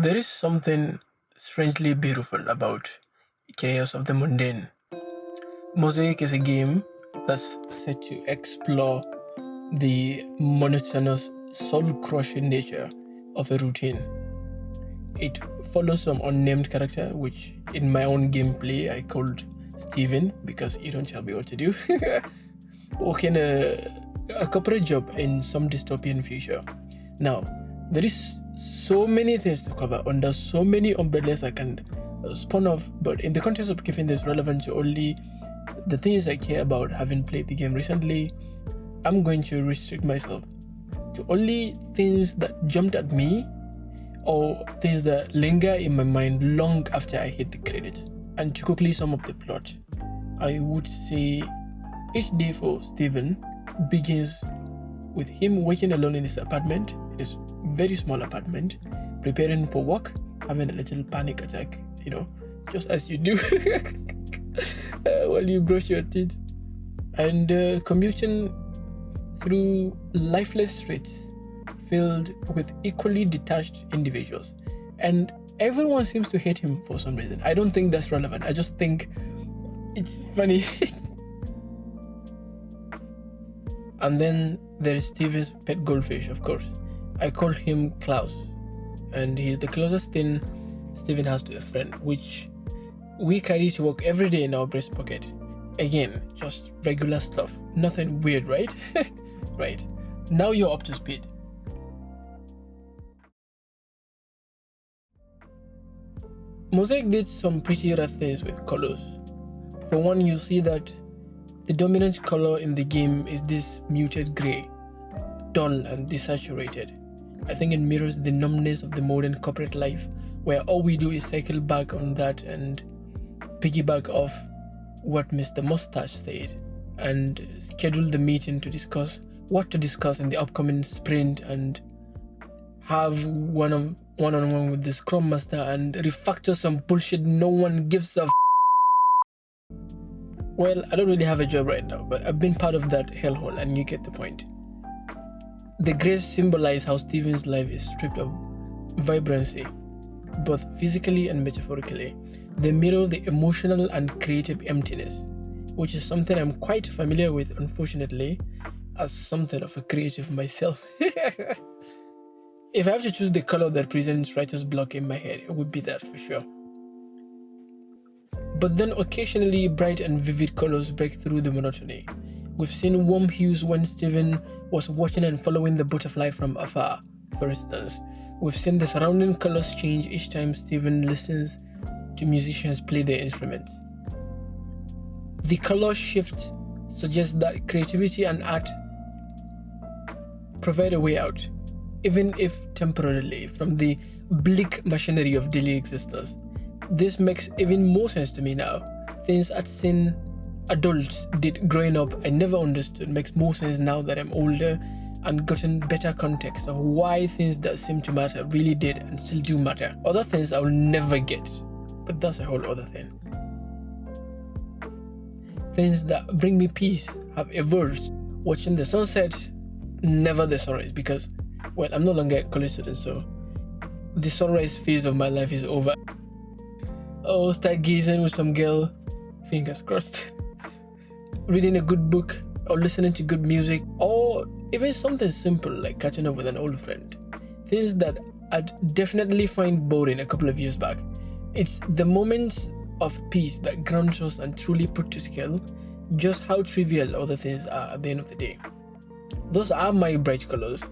There is something strangely beautiful about chaos of the mundane. Mosaic is a game that's set to explore the monotonous, soul-crushing nature of a routine. It follows some unnamed character, which in my own gameplay I called Steven because you don't tell me what to do. Working a corporate job in some dystopian future. Now, there is so many things to cover under so many umbrellas I can spun off, but in the context of keeping this relevant to only the things I care about, having played the game recently, I'm going to restrict myself to only things that jumped at me or things that linger in my mind long after I hit the credits. And to quickly sum up the plot, I would say each day for Steven begins with him waking alone in his apartment, his very small apartment, preparing for work, having a little panic attack, just as you do while you brush your teeth, and commuting through lifeless streets filled with equally detached individuals. And everyone seems to hate him for some reason. I don't think that's relevant. I just think it's funny. And then there is Steven's pet goldfish, of course. I call him Klaus, and he's the closest thing Steven has to a friend, which we carry to work every day in our breast pocket. Again, just regular stuff. Nothing weird, right? Right. Now you're up to speed. Mosaic did some pretty rough things with colors. For one, you see that the dominant color in the game is this muted grey, dull and desaturated. I think it mirrors the numbness of the modern corporate life, where all we do is cycle back on that and piggyback off what Mr. Mustache said, and schedule the meeting to discuss what to discuss in the upcoming sprint, and have one-on-one with the Scrum Master and refactor some bullshit no one gives a Well, I don't really have a job right now, but I've been part of that hellhole and you get the point. The grays symbolize how Steven's life is stripped of vibrancy, both physically and metaphorically. They mirror the emotional and creative emptiness, which is something I'm quite familiar with, unfortunately, as something of a creative myself. If I have to choose the color that presents writer's block in my head, it would be that for sure. But then occasionally bright and vivid colors break through the monotony. We've seen warm hues when Steven was watching and following the butterfly from afar, for instance. We've seen the surrounding colors change each time Steven listens to musicians play their instruments. The color shift suggests that creativity and art provide a way out, even if temporarily, from the bleak machinery of daily existence. This makes even more sense to me now. Things I'd seen adults did growing up I never understood makes more sense now that I'm older and gotten better context of why things that seem to matter really did and still do matter. Other things I'll never get, but that's a whole other thing. Things that bring me peace have evolved. Watching the sunset, never the sunrise, because, well, I'm no longer a college student, so the sunrise phase of my life is over. Oh, stargazing with some girl, fingers crossed. Reading a good book, or listening to good music, or even something simple like catching up with an old friend. Things that I'd definitely find boring a couple of years back. It's the moments of peace that grounds us and truly put to scale just how trivial other things are at the end of the day. Those are my bright colors.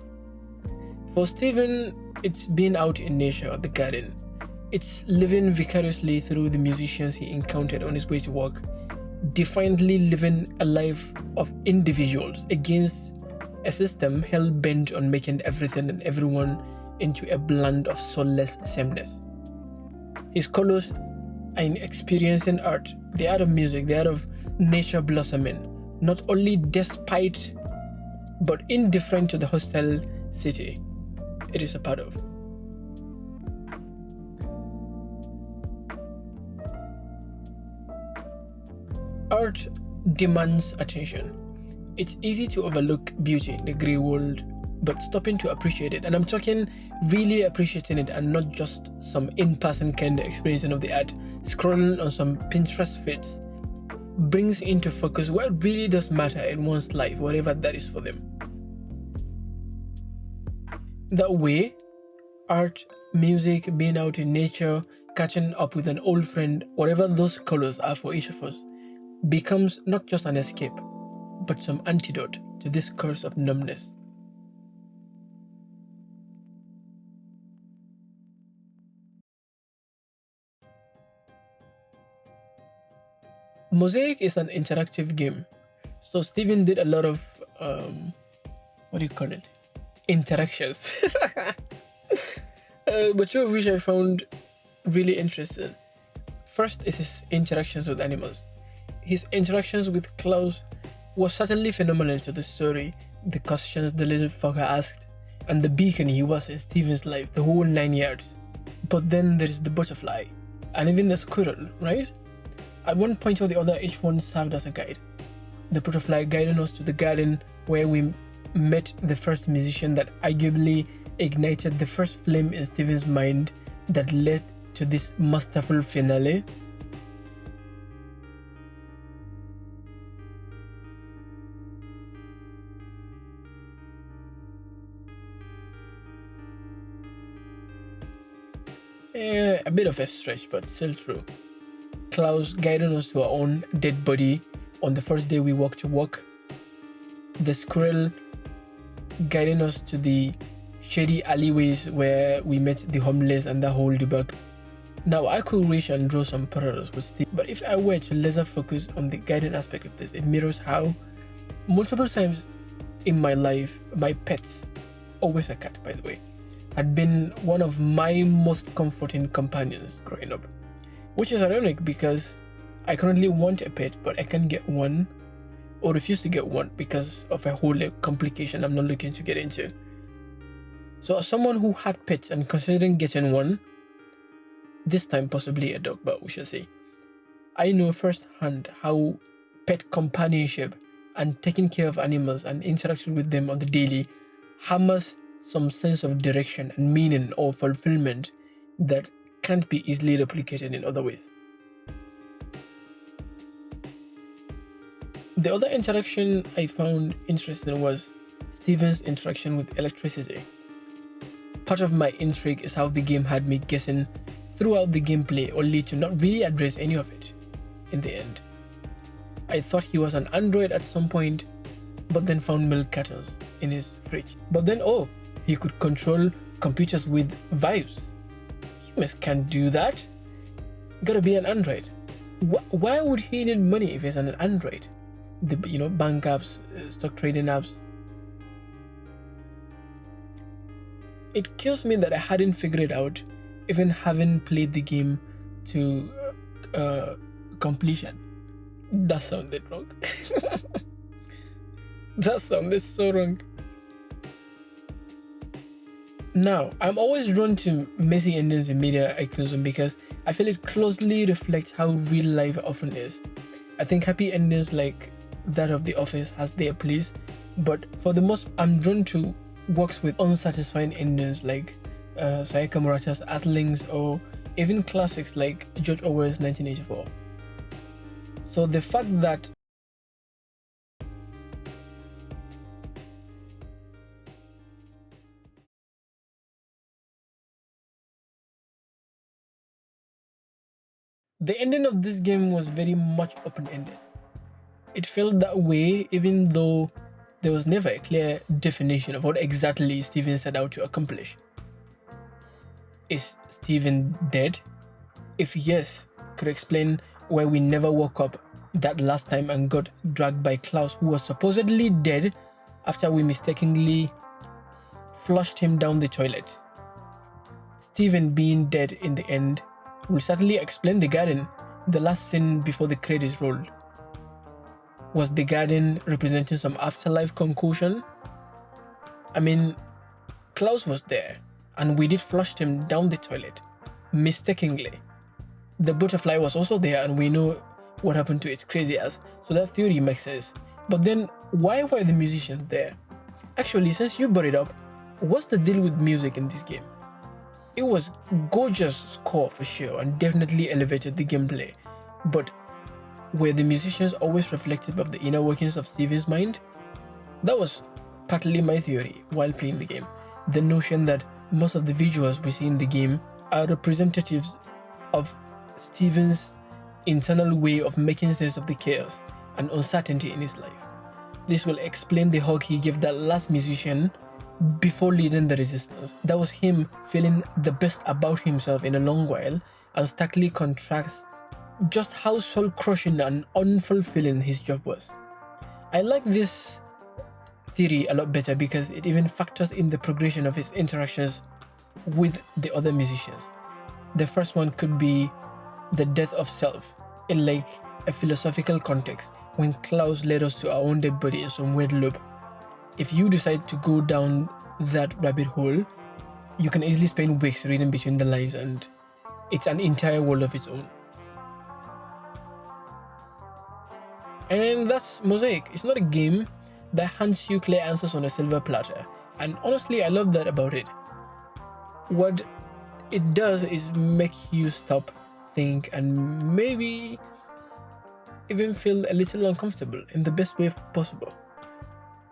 For Steven, it's being out in nature at the garden. It's living vicariously through the musicians he encountered on his way to work, defiantly living a life of individuals against a system hell-bent on making everything and everyone into a blend of soulless sameness. His colors are in experiencing art, the art of music, the art of nature blossoming, not only despite but indifferent to the hostile city it is a part of. Art demands attention. It's easy to overlook beauty in the grey world but stopping to appreciate it. And I'm talking really appreciating it and not just some in-person kind of experiencing of the art. Scrolling on some Pinterest feeds brings into focus what really does matter in one's life, whatever that is for them. That way, art, music, being out in nature, catching up with an old friend, whatever those colors are for each of us, becomes not just an escape, but some antidote to this curse of numbness. Mosaic is an interactive game. So Steven did a lot of, what do you call it? Interactions. But two of which I found really interesting. First is his interactions with animals. His interactions with Klaus was certainly phenomenal to the story, the questions the little fucker asked, and the beacon he was in Steven's life, the whole 9 yards. But then there's the butterfly, and even the squirrel, right? At one point or the other, each one served as a guide. The butterfly guiding us to the garden where we met the first musician that arguably ignited the first flame in Steven's mind that led to this masterful finale. A bit of a stretch, but still true. Klaus guiding us to our own dead body on the first day we walked to work. The squirrel guiding us to the shady alleyways where we met the homeless and the whole debug. Now I could reach and draw some parallels with Steve, but if I were to laser focus on the guiding aspect of this, it mirrors how multiple times in my life, my pets, always a cat by the way, had been one of my most comforting companions growing up. Which is ironic because I currently want a pet, but I can't get one or refuse to get one because of a whole complication I'm not looking to get into. So as someone who had pets and considering getting one, this time possibly a dog, but we shall see, I know firsthand how pet companionship and taking care of animals and interaction with them on the daily hammers some sense of direction and meaning or fulfillment that can't be easily replicated in other ways. The other interaction I found interesting was Steven's interaction with electricity. Part of my intrigue is how the game had me guessing throughout the gameplay only to not really address any of it in the end. I thought he was an android at some point, but then found milk cartons in his fridge. But then he could control computers with vibes. Humans can't do that. Gotta be an android. Why would he need money if he's an android? Bank apps, stock trading apps. It kills me that I hadn't figured it out, even having played the game to completion. That sounded wrong. That sounded so wrong. Now, I'm always drawn to messy endings in media I consume because I feel it closely reflects how real life often is. I think happy endings like that of The Office has their place, but for the most, I'm drawn to works with unsatisfying endings like Sayaka Murata's Athlings or even classics like George Orwell's 1984. So the fact that the ending of this game was very much open-ended. It felt that way even though there was never a clear definition of what exactly Steven set out to accomplish. Is Steven dead? If yes, could explain why we never woke up that last time and got dragged by Klaus, who was supposedly dead after we mistakenly flushed him down the toilet. Steven being dead in the end will certainly explain the garden, the last scene before the credits rolled. Was the garden representing some afterlife concoction? I mean, Klaus was there, and we did flush him down the toilet, mistakenly. The butterfly was also there, and we know what happened to its crazy ass, so that theory makes sense. But then, why were the musicians there? Actually, since you brought it up, what's the deal with music in this game? It was gorgeous score for sure and definitely elevated the gameplay, but were the musicians always reflective of the inner workings of Steven's mind? That was partly my theory while playing the game. The notion that most of the visuals we see in the game are representatives of Steven's internal way of making sense of the chaos and uncertainty in his life. This will explain the hug he gave that last musician before leading the resistance. That was him feeling the best about himself in a long while, and starkly contrasts just how soul-crushing and unfulfilling his job was. I like this theory a lot better because it even factors in the progression of his interactions with the other musicians. The first one could be the death of self, in like a philosophical context, when Klaus led us to our own dead body in some weird loop. If you decide to go down that rabbit hole, you can easily spend weeks reading between the lines, and it's an entire world of its own. And that's Mosaic. It's not a game that hands you clear answers on a silver platter, and honestly, I love that about it. What it does is make you stop, think, and maybe even feel a little uncomfortable in the best way possible.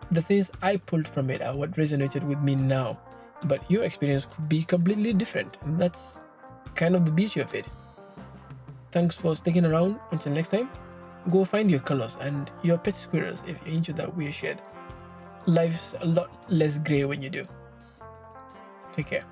The things I pulled from it are what resonated with me now, but your experience could be completely different, and that's kind of the beauty of it. Thanks for sticking around. Until next time, go find your colors and your pet squirrels if you're into that weird shit. Life's a lot less grey when you do. Take care.